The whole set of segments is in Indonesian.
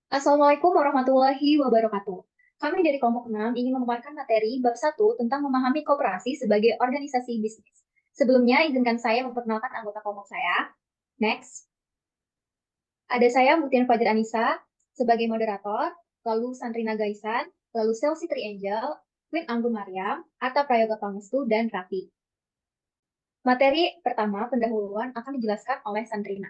Assalamualaikum warahmatullahi wabarakatuh. Kami dari kelompok 6 ingin memaparkan materi bab 1 tentang memahami koperasi sebagai organisasi bisnis. Sebelumnya, izinkan saya memperkenalkan anggota kelompok saya. Next, ada saya Mutian Fajar Anissa sebagai moderator, lalu Sandrina Gaisan, lalu Chelsea Triangel, Queen Anggun Mariam, Atta Prayoga Pangestu, dan Raffi. Materi pertama, pendahuluan, akan dijelaskan oleh Sandrina.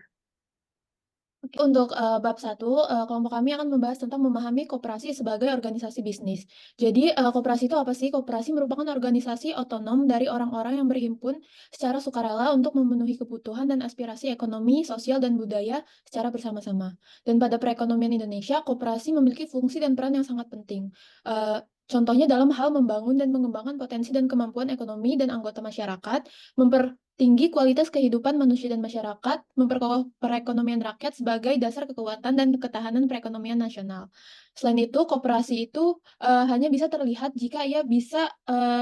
Oke, untuk bab satu, kelompok kami akan membahas tentang memahami koperasi sebagai organisasi bisnis. Jadi, koperasi itu apa sih? Koperasi merupakan organisasi otonom dari orang-orang yang berhimpun secara sukarela untuk memenuhi kebutuhan dan aspirasi ekonomi, sosial, dan budaya secara bersama-sama. Dan pada perekonomian Indonesia, koperasi memiliki fungsi dan peran yang sangat penting. Contohnya dalam hal membangun dan mengembangkan potensi dan kemampuan ekonomi dan anggota masyarakat, tinggi kualitas kehidupan manusia dan masyarakat, memperkokoh perekonomian rakyat sebagai dasar kekuatan dan ketahanan perekonomian nasional. Selain itu, koperasi itu hanya bisa terlihat jika ia bisa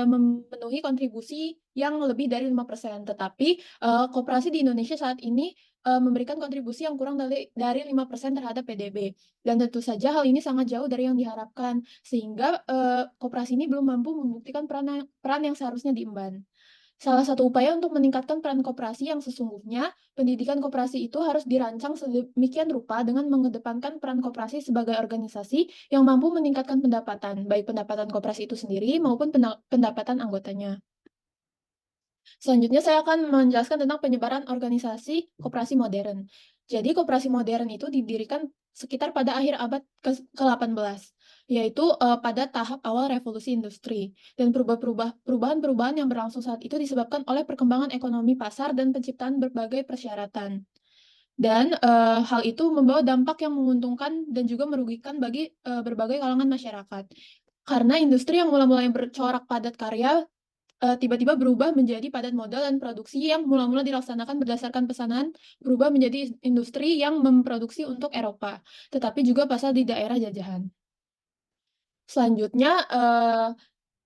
memenuhi kontribusi yang lebih dari 5%. Tetapi koperasi di Indonesia saat ini memberikan kontribusi yang kurang dari 5% terhadap PDB. Dan tentu saja hal ini sangat jauh dari yang diharapkan, sehingga koperasi ini belum mampu membuktikan peran yang seharusnya diemban. Salah satu upaya untuk meningkatkan peran koperasi yang sesungguhnya, pendidikan koperasi itu harus dirancang sedemikian rupa dengan mengedepankan peran koperasi sebagai organisasi yang mampu meningkatkan pendapatan, baik pendapatan koperasi itu sendiri maupun pendapatan anggotanya. Selanjutnya saya akan menjelaskan tentang penyebaran organisasi koperasi modern. Jadi koperasi modern itu didirikan sekitar pada akhir abad ke-18, yaitu pada tahap awal revolusi industri. Dan perubahan-perubahan yang berlangsung saat itu disebabkan oleh perkembangan ekonomi pasar dan penciptaan berbagai persyaratan. Dan hal itu membawa dampak yang menguntungkan dan juga merugikan bagi berbagai kalangan masyarakat. Karena industri yang mula-mulanya bercorak padat karya tiba-tiba berubah menjadi padat modal, dan produksi yang mula-mula dilaksanakan berdasarkan pesanan berubah menjadi industri yang memproduksi untuk Eropa, tetapi juga pasar di daerah jajahan. Selanjutnya,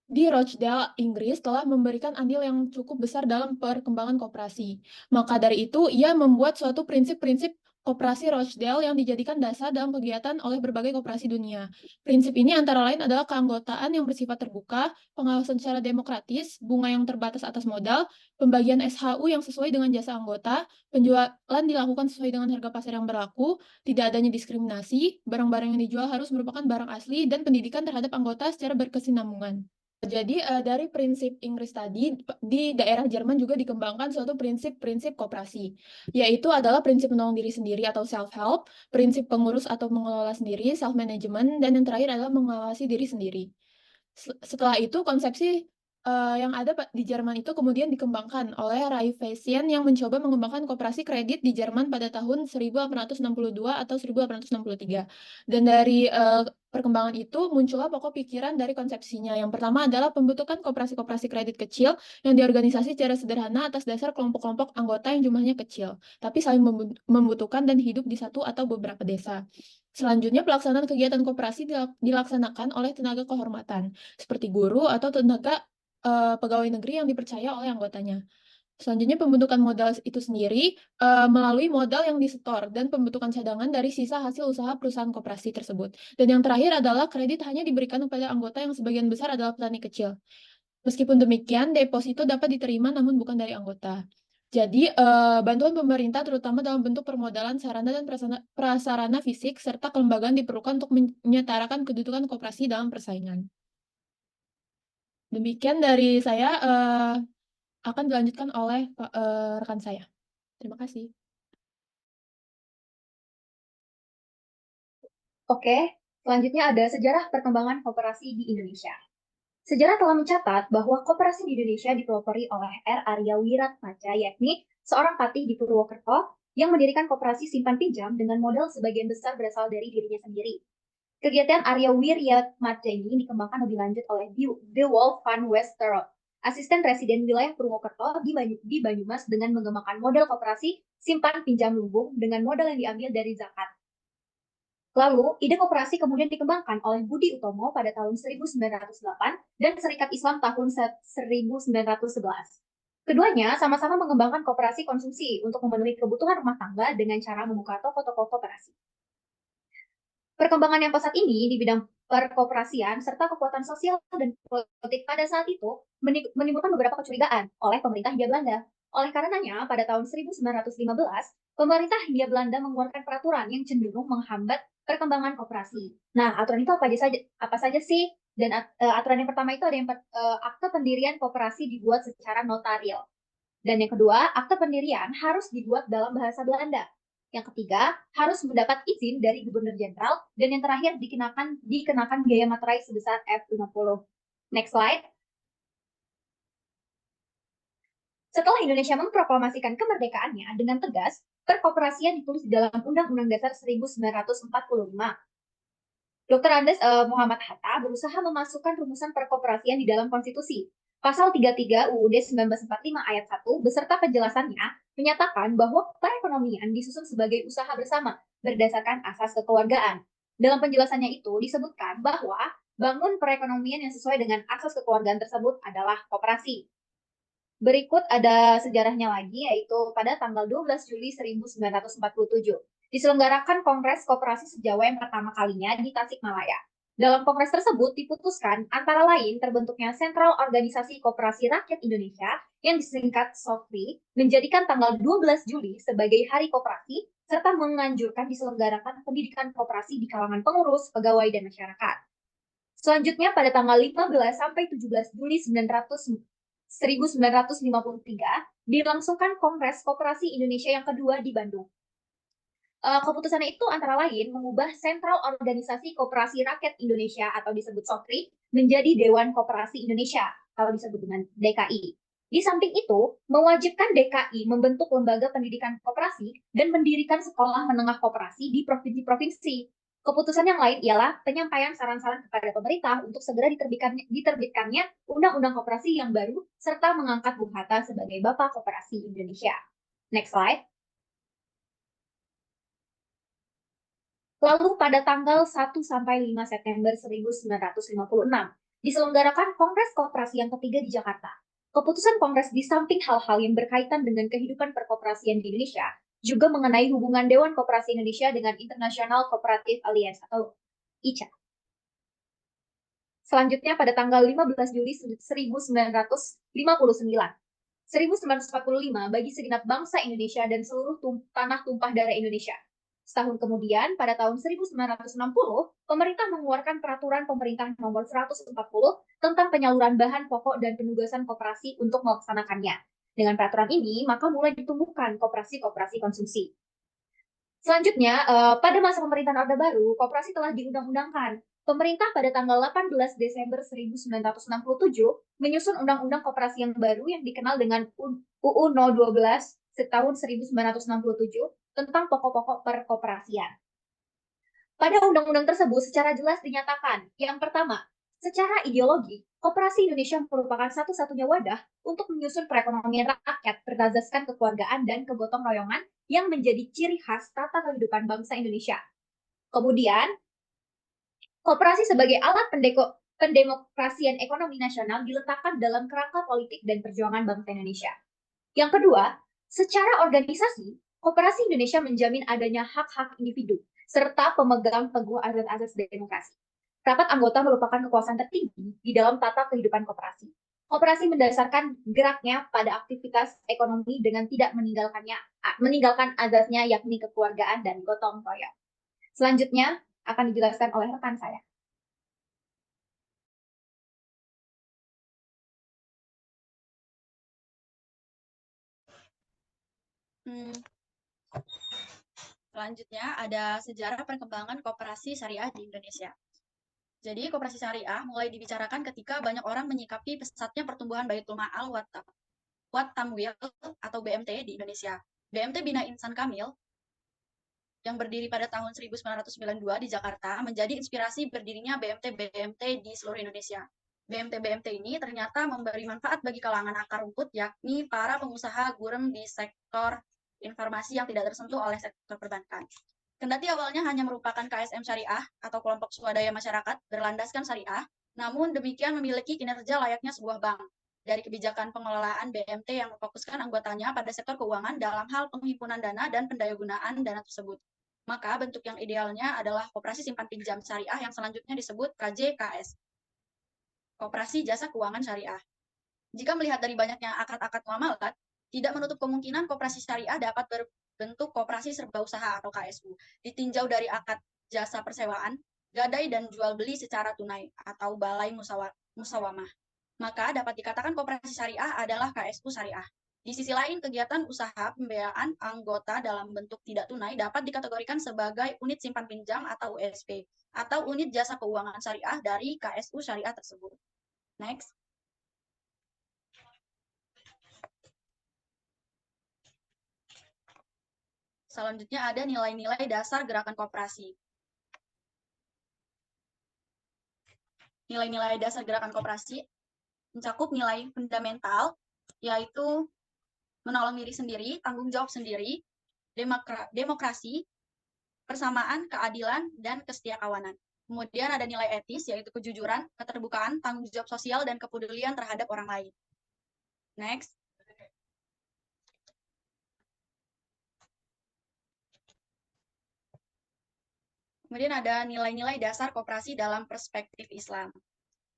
di Rochdale, Inggris telah memberikan andil yang cukup besar dalam perkembangan koperasi. Maka dari itu, ia membuat suatu prinsip-prinsip koperasi Rochdale yang dijadikan dasar dalam kegiatan oleh berbagai koperasi dunia. Prinsip ini antara lain adalah keanggotaan yang bersifat terbuka, pengawasan secara demokratis, bunga yang terbatas atas modal, pembagian SHU yang sesuai dengan jasa anggota, penjualan dilakukan sesuai dengan harga pasar yang berlaku, tidak adanya diskriminasi, barang-barang yang dijual harus merupakan barang asli, dan pendidikan terhadap anggota secara berkesinambungan. Jadi, dari prinsip Inggris tadi, di daerah Jerman juga dikembangkan suatu prinsip-prinsip koperasi, yaitu adalah prinsip menolong diri sendiri atau self-help, prinsip pengurus atau mengelola sendiri, self-management, dan yang terakhir adalah mengawasi diri sendiri. Setelah itu konsepsi yang ada di Jerman itu kemudian dikembangkan oleh Raiffeisen yang mencoba mengembangkan koperasi kredit di Jerman pada tahun 1862 atau 1863. Dan dari perkembangan itu muncullah pokok pikiran dari konsepsinya. Yang pertama adalah pembentukan koperasi-koperasi kredit kecil yang diorganisasi secara sederhana atas dasar kelompok-kelompok anggota yang jumlahnya kecil, tapi saling membutuhkan dan hidup di satu atau beberapa desa. Selanjutnya, pelaksanaan kegiatan koperasi dilaksanakan oleh tenaga kehormatan, seperti guru atau tenaga pegawai negeri yang dipercaya oleh anggotanya. Selanjutnya, pembentukan modal itu sendiri melalui modal yang disetor dan pembentukan cadangan dari sisa hasil usaha perusahaan koperasi tersebut. Dan yang terakhir adalah kredit hanya diberikan kepada anggota yang sebagian besar adalah petani kecil. Meskipun demikian, deposito dapat diterima namun bukan dari anggota. Jadi, bantuan pemerintah terutama dalam bentuk permodalan sarana dan prasarana fisik serta kelembagaan diperlukan untuk menyetarakan kedudukan koperasi dalam persaingan. Demikian dari saya, akan dilanjutkan oleh rekan saya. Terima kasih. Oke, selanjutnya ada sejarah perkembangan koperasi di Indonesia. Sejarah telah mencatat bahwa koperasi di Indonesia dipelopori oleh R. Arya Wiratmaja, yakni seorang patih di Purwokerto yang mendirikan koperasi simpan pinjam dengan modal sebagian besar berasal dari dirinya sendiri. Kegiatan Arya Wiratmaja ini dikembangkan lebih lanjut oleh The Wolf van Westerhout, asisten residen wilayah Purwokerto di Banyumas dengan mengembangkan model koperasi simpan pinjam lumbung dengan modal yang diambil dari zakat. Lalu, ide koperasi kemudian dikembangkan oleh Budi Utomo pada tahun 1908 dan Serikat Islam tahun 1911. Keduanya sama-sama mengembangkan koperasi konsumsi untuk memenuhi kebutuhan rumah tangga dengan cara membuka toko-toko koperasi. Perkembangan yang pesat ini di bidang perkoperasian serta kekuatan sosial dan politik pada saat itu menimbulkan beberapa kecurigaan oleh pemerintah Hindia Belanda. Oleh karenanya, pada tahun 1915, pemerintah Hindia Belanda mengeluarkan peraturan yang cenderung menghambat perkembangan koperasi. Nah, aturan itu apa saja sih? Dan aturan yang pertama itu ada yang akte pendirian koperasi dibuat secara notarial. Dan yang kedua, akte pendirian harus dibuat dalam bahasa Belanda. Yang ketiga, harus mendapat izin dari gubernur jenderal. Dan yang terakhir, dikenakan biaya materai sebesar F50. Next slide. Setelah Indonesia memproklamasikan kemerdekaannya dengan tegas, perkoperasian ditulis di dalam Undang-Undang Dasar 1945. Dr. Andes Muhammad Hatta berusaha memasukkan rumusan perkoperasian di dalam konstitusi. Pasal 33 UUD 1945 ayat 1 beserta penjelasannya menyatakan bahwa perekonomian disusun sebagai usaha bersama berdasarkan asas kekeluargaan. Dalam penjelasannya itu disebutkan bahwa bangun perekonomian yang sesuai dengan asas kekeluargaan tersebut adalah koperasi. Berikut ada sejarahnya lagi, yaitu pada tanggal 12 Juli 1947. Diselenggarakan Kongres Koperasi Sejawa yang pertama kalinya di Tasikmalaya. Dalam kongres tersebut diputuskan antara lain terbentuknya Sentral Organisasi Koperasi Rakyat Indonesia yang disingkat SOKRI, menjadikan tanggal 12 Juli sebagai Hari Koperasi, serta menganjurkan diselenggarakan pendidikan koperasi di kalangan pengurus, pegawai, dan masyarakat. Selanjutnya pada tanggal 15 sampai 17 Juli 1953 dilangsungkan Kongres Koperasi Indonesia yang kedua di Bandung. Keputusannya itu antara lain mengubah Sentral Organisasi Koperasi Rakyat Indonesia atau disebut SOKRI menjadi Dewan Koperasi Indonesia atau disebut dengan DKI. Di samping itu, mewajibkan DKI membentuk lembaga pendidikan koperasi dan mendirikan sekolah menengah koperasi di provinsi-provinsi. Keputusan yang lain ialah penyampaian saran-saran kepada pemerintah untuk segera diterbitkannya Undang-Undang Koperasi yang baru serta mengangkat Bung Hatta sebagai Bapak Koperasi Indonesia. Next slide. Lalu pada tanggal 1 sampai 5 September 1956 diselenggarakan Kongres Koperasi yang ketiga di Jakarta. Keputusan Kongres di samping hal-hal yang berkaitan dengan kehidupan perkoperasian di Indonesia, juga mengenai hubungan Dewan Koperasi Indonesia dengan International Cooperative Alliance atau ICA. Selanjutnya pada tanggal 15 Juli 1959, 1945 bagi segenap bangsa Indonesia dan seluruh tanah tumpah darah Indonesia. Setahun kemudian, pada tahun 1960, pemerintah mengeluarkan peraturan pemerintah nomor 140 tentang penyaluran bahan pokok dan penugasan koperasi untuk melaksanakannya. Dengan peraturan ini, maka mulai ditumbuhkan koperasi-koperasi konsumsi. Selanjutnya, pada masa pemerintahan Orde Baru, koperasi telah diundang-undangkan. Pemerintah pada tanggal 18 Desember 1967 menyusun Undang-Undang Koperasi yang baru yang dikenal dengan UU No 12 tahun 1967 tentang pokok-pokok perkoperasian. Pada undang-undang tersebut secara jelas dinyatakan, yang pertama, secara ideologi, Koperasi Indonesia merupakan satu-satunya wadah untuk menyusun perekonomian rakyat berdasarkan kekeluargaan dan kegotong royongan yang menjadi ciri khas tata kehidupan bangsa Indonesia. Kemudian, koperasi sebagai alat pendemokrasian ekonomi nasional diletakkan dalam kerangka politik dan perjuangan bangsa Indonesia. Yang kedua, secara organisasi, Koperasi Indonesia menjamin adanya hak-hak individu serta pemegang teguh azas-azas demokrasi. Rapat anggota merupakan kekuasaan tertinggi di dalam tata kehidupan koperasi. Koperasi mendasarkan geraknya pada aktivitas ekonomi dengan tidak meninggalkan azasnya yakni kekeluargaan dan gotong royong. Selanjutnya akan dijelaskan oleh rekan saya. Selanjutnya ada sejarah perkembangan koperasi syariah di Indonesia. Jadi koperasi syariah mulai dibicarakan ketika banyak orang menyikapi pesatnya pertumbuhan Baitul Ma'al Wat Tamwil atau BMT di Indonesia. BMT Bina Insan Kamil yang berdiri pada tahun 1992 di Jakarta menjadi inspirasi berdirinya BMT-BMT di seluruh Indonesia. BMT-BMT ini ternyata memberi manfaat bagi kalangan akar rumput, yakni para pengusaha gurem di sektor informasi yang tidak tersentuh oleh sektor perbankan. Kendati awalnya hanya merupakan KSM syariah atau kelompok swadaya masyarakat berlandaskan syariah, namun demikian memiliki kinerja layaknya sebuah bank. Dari kebijakan pengelolaan BMT yang memfokuskan anggotanya pada sektor keuangan dalam hal penghimpunan dana dan pendayagunaan dana tersebut. Maka bentuk yang idealnya adalah koperasi simpan pinjam syariah yang selanjutnya disebut KJKS, Koperasi Jasa Keuangan Syariah. Jika melihat dari banyaknya akad-akad muamalat, tidak menutup kemungkinan koperasi syariah dapat berbentuk koperasi serba usaha atau KSU, ditinjau dari akad jasa persewaan, gadai dan jual beli secara tunai atau balai musawamah. Maka dapat dikatakan koperasi syariah adalah KSU syariah. Di sisi lain, kegiatan usaha pembiayaan anggota dalam bentuk tidak tunai dapat dikategorikan sebagai unit simpan pinjam atau USP, atau unit jasa keuangan syariah dari KSU syariah tersebut. Next. Selanjutnya ada nilai-nilai dasar gerakan koperasi. Nilai-nilai dasar gerakan koperasi mencakup nilai fundamental, yaitu menolong diri sendiri, tanggung jawab sendiri, demokrasi, persamaan, keadilan, dan kesetiakawanan. Kemudian ada nilai etis, yaitu kejujuran, keterbukaan, tanggung jawab sosial, dan kepedulian terhadap orang lain. Next. Kemudian ada nilai-nilai dasar koperasi dalam perspektif Islam.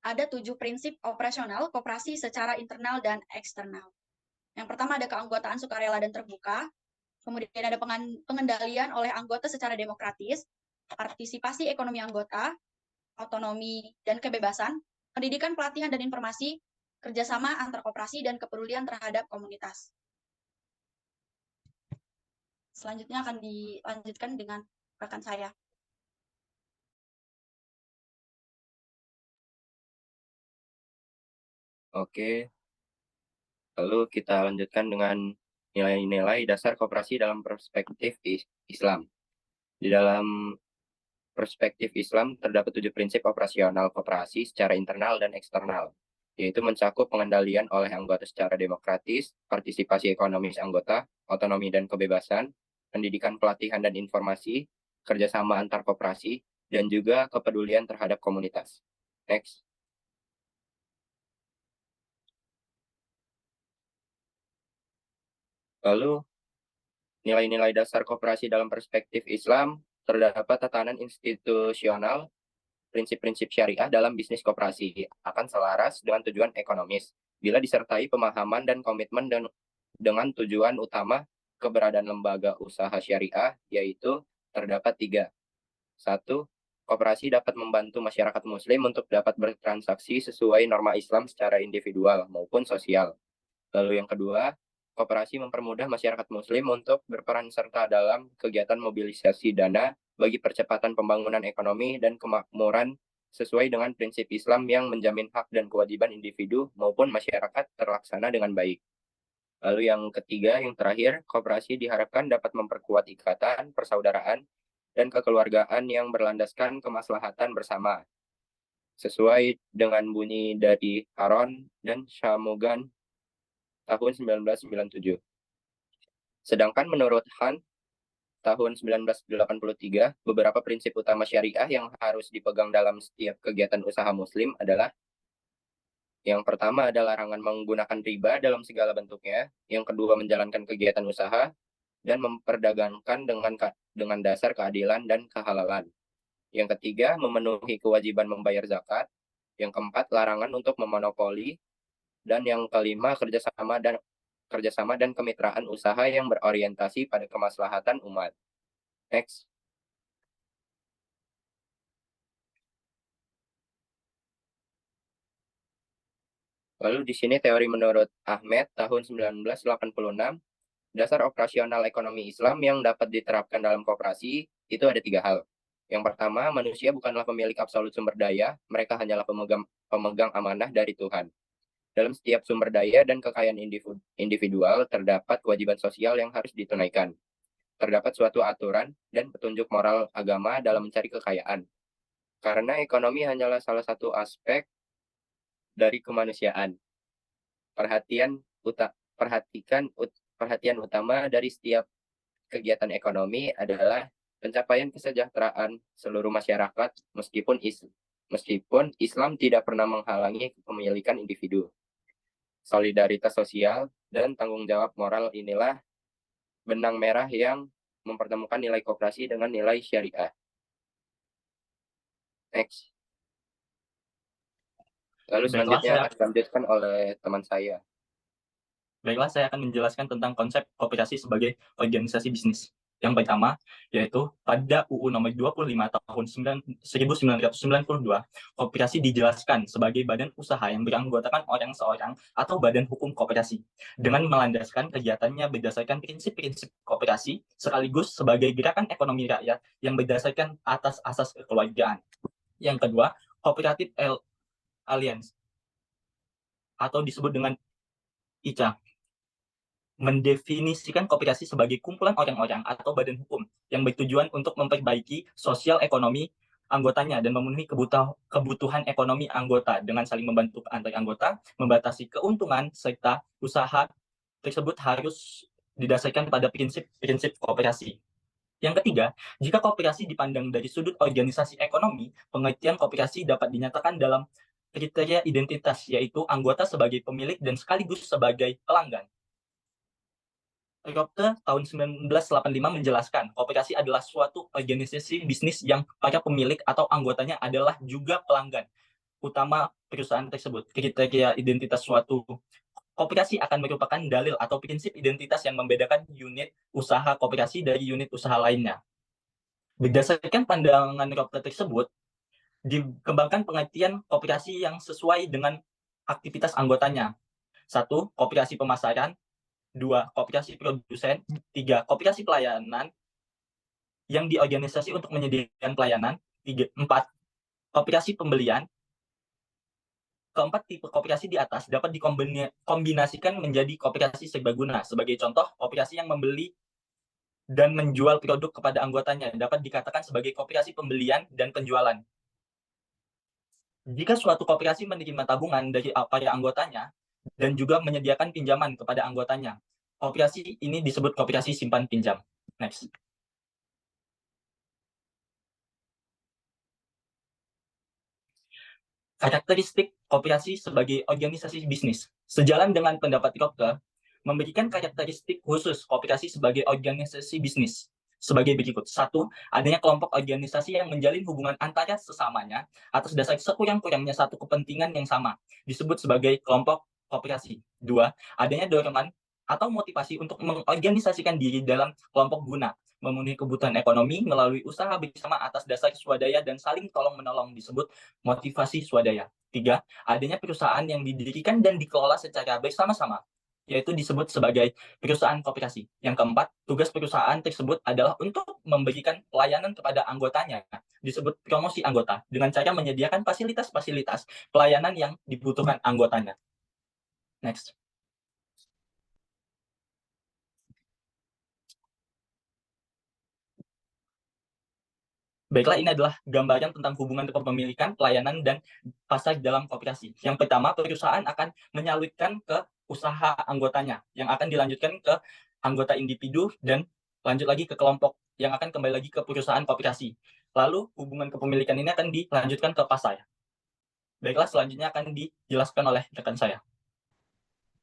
Ada 7 prinsip operasional koperasi secara internal dan eksternal. Yang pertama ada keanggotaan sukarela dan terbuka, kemudian ada pengendalian oleh anggota secara demokratis, partisipasi ekonomi anggota, otonomi dan kebebasan, pendidikan, pelatihan, dan informasi, kerjasama antar koperasi, dan kepedulian terhadap komunitas. Selanjutnya akan dilanjutkan dengan rekan saya. Oke, lalu kita lanjutkan dengan nilai-nilai dasar koperasi dalam perspektif Islam. Di dalam perspektif Islam terdapat 7 prinsip operasional koperasi secara internal dan eksternal, yaitu mencakup pengendalian oleh anggota secara demokratis, partisipasi ekonomis anggota, otonomi dan kebebasan, pendidikan, pelatihan dan informasi, kerjasama antar koperasi, dan juga kepedulian terhadap komunitas. Next. Lalu, nilai-nilai dasar koperasi dalam perspektif Islam terdapat tatanan institusional, prinsip-prinsip syariah dalam bisnis koperasi akan selaras dengan tujuan ekonomis bila disertai pemahaman dan komitmen dengan tujuan utama keberadaan lembaga usaha syariah, yaitu terdapat 3. 1. Koperasi dapat membantu masyarakat muslim untuk dapat bertransaksi sesuai norma Islam secara individual maupun sosial. Lalu yang kedua, koperasi mempermudah masyarakat muslim untuk berperan serta dalam kegiatan mobilisasi dana bagi percepatan pembangunan ekonomi dan kemakmuran sesuai dengan prinsip Islam yang menjamin hak dan kewajiban individu maupun masyarakat terlaksana dengan baik. Lalu yang ketiga, yang terakhir, koperasi diharapkan dapat memperkuat ikatan, persaudaraan, dan kekeluargaan yang berlandaskan kemaslahatan bersama. Sesuai dengan bunyi dari Haron dan Syamogan tahun 1997. Sedangkan menurut Han, tahun 1983, beberapa prinsip utama syariah yang harus dipegang dalam setiap kegiatan usaha muslim adalah: yang pertama adalah larangan menggunakan riba dalam segala bentuknya, yang kedua menjalankan kegiatan usaha, dan memperdagangkan dengan dasar keadilan dan kehalalan. Yang ketiga, memenuhi kewajiban membayar zakat. Yang keempat, larangan untuk memonopoli. Dan yang kelima, kerjasama dan kemitraan usaha yang berorientasi pada kemaslahatan umat. Next. Lalu di sini teori menurut Ahmed tahun 1986, dasar operasional ekonomi Islam yang dapat diterapkan dalam koperasi itu ada 3 hal. Yang pertama, manusia bukanlah pemilik absolut sumber daya, mereka hanyalah pemegang amanah dari Tuhan. Dalam setiap sumber daya dan kekayaan individual terdapat kewajiban sosial yang harus ditunaikan. Terdapat suatu aturan dan petunjuk moral agama dalam mencari kekayaan. Karena ekonomi hanyalah salah satu aspek dari kemanusiaan. Perhatian utama dari setiap kegiatan ekonomi adalah pencapaian kesejahteraan seluruh masyarakat meskipun Islam tidak pernah menghalangi kepemilikan individu. Solidaritas sosial dan tanggung jawab moral inilah benang merah yang mempertemukan nilai koperasi dengan nilai syariah. Next. Lalu Baiklah, selanjutnya saya- akan dilanjutkan oleh teman saya. Baiklah, saya akan menjelaskan tentang konsep koperasi sebagai organisasi bisnis. Yang pertama, yaitu pada UU nomor 25 tahun 1992, koperasi dijelaskan sebagai badan usaha yang beranggotakan orang seorang atau badan hukum koperasi, dengan melandaskan kegiatannya berdasarkan prinsip-prinsip koperasi, sekaligus sebagai gerakan ekonomi rakyat yang berdasarkan atas asas kekeluargaan. Yang kedua, Cooperative Alliance, atau disebut dengan ICA, mendefinisikan koperasi sebagai kumpulan orang-orang atau badan hukum yang bertujuan untuk memperbaiki sosial ekonomi anggotanya dan memenuhi kebutuhan ekonomi anggota dengan saling membantu antar anggota, membatasi keuntungan, serta usaha tersebut harus didasarkan pada prinsip-prinsip koperasi. Yang ketiga, jika koperasi dipandang dari sudut organisasi ekonomi, pengertian koperasi dapat dinyatakan dalam kriteria identitas, yaitu anggota sebagai pemilik dan sekaligus sebagai pelanggan. Ropke tahun 1985 menjelaskan, koperasi adalah suatu organisasi bisnis yang para pemilik atau anggotanya adalah juga pelanggan utama perusahaan tersebut. Kriteria identitas suatu koperasi akan merupakan dalil atau prinsip identitas yang membedakan unit usaha koperasi dari unit usaha lainnya. Berdasarkan pandangan Ropke tersebut, dikembangkan pengertian koperasi yang sesuai dengan aktivitas anggotanya. 1. Koperasi pemasaran. 2. Koperasi produsen. 3. Koperasi pelayanan yang diorganisasi untuk menyediakan pelayanan. 4. Koperasi pembelian. Keempat tipe koperasi di atas dapat dikombinasikan menjadi koperasi serbaguna. Sebagai contoh, koperasi yang membeli dan menjual produk kepada anggotanya dapat dikatakan sebagai koperasi pembelian dan penjualan. Jika suatu koperasi menerima tabungan dari para anggotanya dan juga menyediakan pinjaman kepada anggotanya, koperasi ini disebut koperasi simpan pinjam. Next. Karakteristik koperasi sebagai organisasi bisnis. Sejalan dengan pendapat Ropke, memberikan karakteristik khusus koperasi sebagai organisasi bisnis sebagai berikut. 1. Adanya kelompok organisasi yang menjalin hubungan antara sesamanya atas dasar sekurang-kurangnya satu kepentingan yang sama, disebut sebagai kelompok koperasi. 2. Adanya dorongan atau motivasi untuk mengorganisasikan diri dalam kelompok guna, memenuhi kebutuhan ekonomi melalui usaha bersama atas dasar swadaya dan saling tolong-menolong, disebut motivasi swadaya. 3. Adanya perusahaan yang didirikan dan dikelola secara bersama-sama, yaitu disebut sebagai perusahaan koperasi. Yang keempat, tugas perusahaan tersebut adalah untuk memberikan pelayanan kepada anggotanya, disebut promosi anggota, dengan cara menyediakan fasilitas-fasilitas pelayanan yang dibutuhkan anggotanya. Next. Baiklah, ini adalah gambaran tentang hubungan kepemilikan, pelayanan, dan pasar dalam koperasi. Yang pertama, perusahaan akan menyalurkan ke usaha anggotanya, yang akan dilanjutkan ke anggota individu, dan lanjut lagi ke kelompok, yang akan kembali lagi ke perusahaan koperasi. Lalu, hubungan kepemilikan ini akan dilanjutkan ke pasar. Baiklah, selanjutnya akan dijelaskan oleh rekan saya.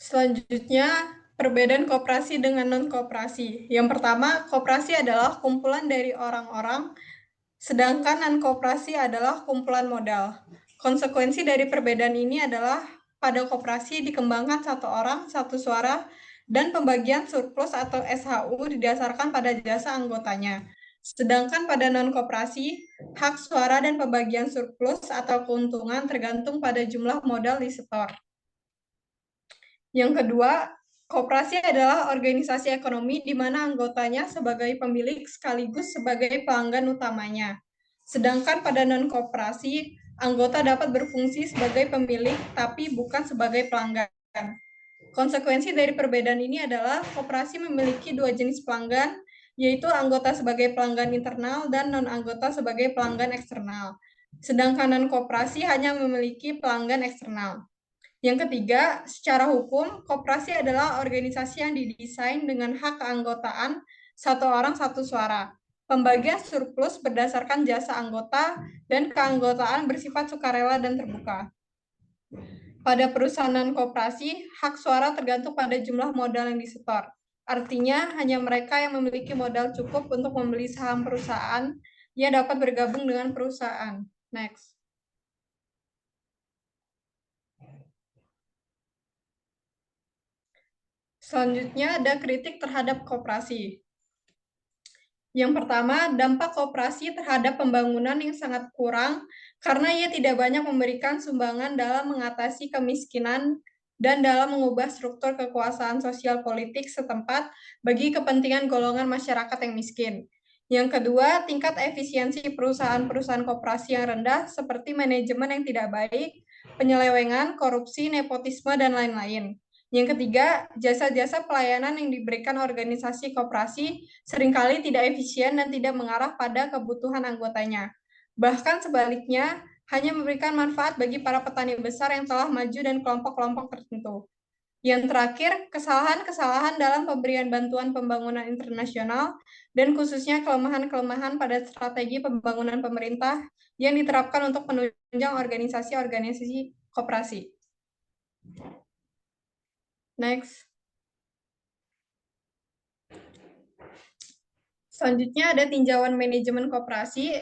Selanjutnya, perbedaan koperasi dengan non-koperasi. Yang pertama, koperasi adalah kumpulan dari orang-orang, sedangkan non-koperasi adalah kumpulan modal. Konsekuensi dari perbedaan ini adalah pada koperasi dikembangkan satu orang, satu suara, dan pembagian surplus atau SHU didasarkan pada jasa anggotanya. Sedangkan pada non-koperasi, hak suara dan pembagian surplus atau keuntungan tergantung pada jumlah modal disetor. Yang kedua, koperasi adalah organisasi ekonomi di mana anggotanya sebagai pemilik sekaligus sebagai pelanggan utamanya. Sedangkan pada non-koperasi, anggota dapat berfungsi sebagai pemilik tapi bukan sebagai pelanggan. Konsekuensi dari perbedaan ini adalah koperasi memiliki dua jenis pelanggan, yaitu anggota sebagai pelanggan internal dan non-anggota sebagai pelanggan eksternal. Sedangkan non-koperasi hanya memiliki pelanggan eksternal. Yang ketiga, secara hukum, koperasi adalah organisasi yang didesain dengan hak keanggotaan satu orang satu suara. Pembagian surplus berdasarkan jasa anggota dan keanggotaan bersifat sukarela dan terbuka. Pada perusahaan non-koperasi, hak suara tergantung pada jumlah modal yang disetor. Artinya, hanya mereka yang memiliki modal cukup untuk membeli saham perusahaan yang dapat bergabung dengan perusahaan. Next. Selanjutnya ada kritik terhadap koperasi. Yang pertama, dampak koperasi terhadap pembangunan yang sangat kurang karena ia tidak banyak memberikan sumbangan dalam mengatasi kemiskinan dan dalam mengubah struktur kekuasaan sosial politik setempat bagi kepentingan golongan masyarakat yang miskin. Yang kedua, tingkat efisiensi perusahaan-perusahaan koperasi yang rendah seperti manajemen yang tidak baik, penyelewengan, korupsi, nepotisme, dan lain-lain. Yang ketiga, jasa-jasa pelayanan yang diberikan organisasi koperasi seringkali tidak efisien dan tidak mengarah pada kebutuhan anggotanya. Bahkan sebaliknya, hanya memberikan manfaat bagi para petani besar yang telah maju dan kelompok-kelompok tertentu. Yang terakhir, kesalahan-kesalahan dalam pemberian bantuan pembangunan internasional dan khususnya kelemahan-kelemahan pada strategi pembangunan pemerintah yang diterapkan untuk menunjang organisasi-organisasi koperasi. Next. Selanjutnya ada tinjauan manajemen koperasi.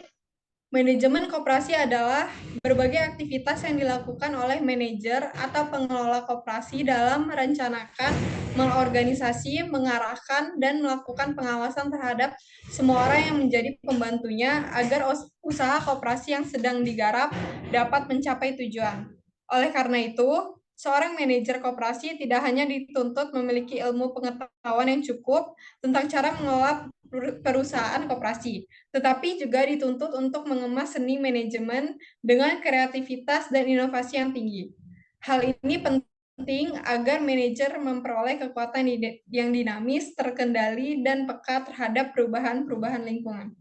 Manajemen koperasi adalah berbagai aktivitas yang dilakukan oleh manajer atau pengelola koperasi dalam merencanakan, mengorganisasi, mengarahkan, dan melakukan pengawasan terhadap semua orang yang menjadi pembantunya agar usaha koperasi yang sedang digarap dapat mencapai tujuan. Oleh karena itu, seorang manajer koperasi tidak hanya dituntut memiliki ilmu pengetahuan yang cukup tentang cara mengelola perusahaan koperasi, tetapi juga dituntut untuk mengemas seni manajemen dengan kreativitas dan inovasi yang tinggi. Hal ini penting agar manajer memperoleh kekuatan yang dinamis, terkendali, dan peka terhadap perubahan-perubahan lingkungan.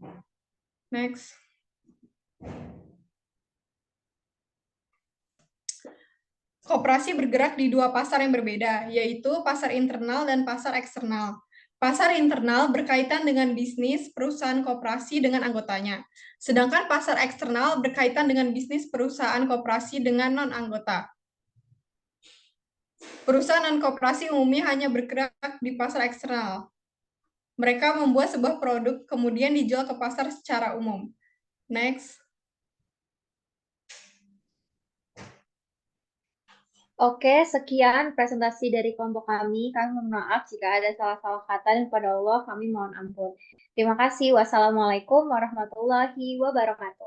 Next. Koperasi bergerak di dua pasar yang berbeda, yaitu pasar internal dan pasar eksternal. Pasar internal berkaitan dengan bisnis perusahaan koperasi dengan anggotanya, sedangkan pasar eksternal berkaitan dengan bisnis perusahaan koperasi dengan non-anggota. Perusahaan non-koperasi umumnya hanya bergerak di pasar eksternal. Mereka membuat sebuah produk, kemudian dijual ke pasar secara umum. Next. Oke, sekian presentasi dari kelompok kami. Kami mohon maaf jika ada salah-salah kata dan kepada Allah kami mohon ampun. Terima kasih. Wassalamualaikum warahmatullahi wabarakatuh.